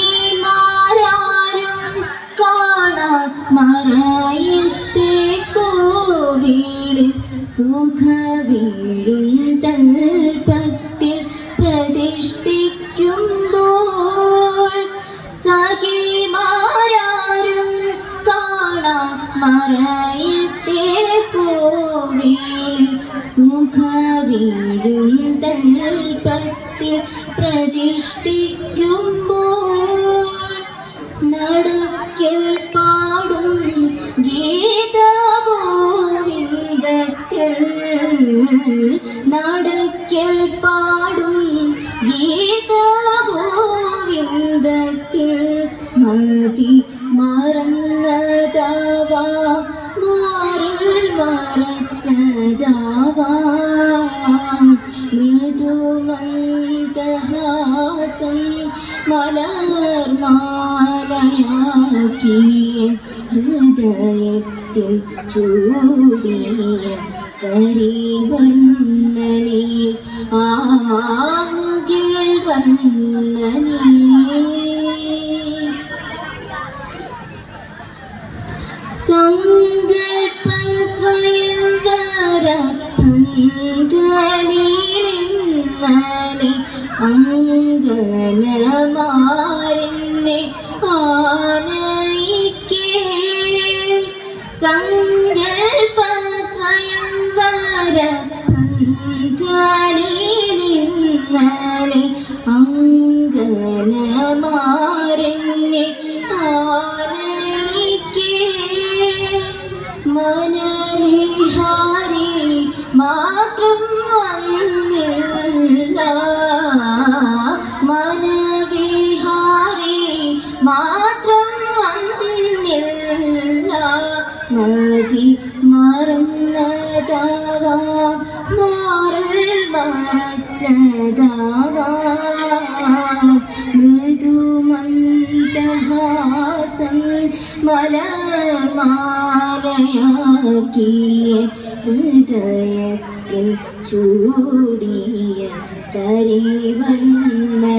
സഖിമാരാരും കാണാൻ മറയത്തെ കോവിളിൽ സുഖവീഴും തൽപ്പത്തിൽ പ്രതിഷ്ഠിക്കുമ്പോൾ സഖിമാരാരും കാണാൻ മറയത്തെ കോവിളിൽ സുഖവീഴും തൽപ്പത്തിൽ പ്രതിഷ്ഠിക്കുമ്പോൾ നടക്കൽ പാടും ഗീതഗോവിന്ദത്തിൽ നടക്കൽ പാടും ഗീതഗോവിന്ദത്തിൽ മതി മറന്നതാവാ മാറിൽ മറച്ചതാവാ മൃദുമന്ദഹാസം മലർമാലയാക്കിയ ഹൃദയത്തിൽ ചൂടിയ കരിവണ്ണനെ ആമുകിൽ വണ്ണനെ സങ്കൽപ്പ സ്വയംവര പന്തലിലിന്നലെ അങ്കനമാരെന്നെ ആനയിക്കേ സങ്കൽപ്പ സ്വയംവര പന്തലിലിന്നലെ അങ്കനമാരെന്നെ ആനയിക്കേ മനവിഹാരി മാത്രം വന്നില്ല മനവിഹാരി മാത്രം വന്നില്ല മതി മറന്നതാവാ മാറിൽ മറച്ചതാവാ മൃദുമന്ദഹാസം മലർമാലയാക്കിയ ഹൃദയത്തിൽ ചൂടിയ കരിവണ്ണനെ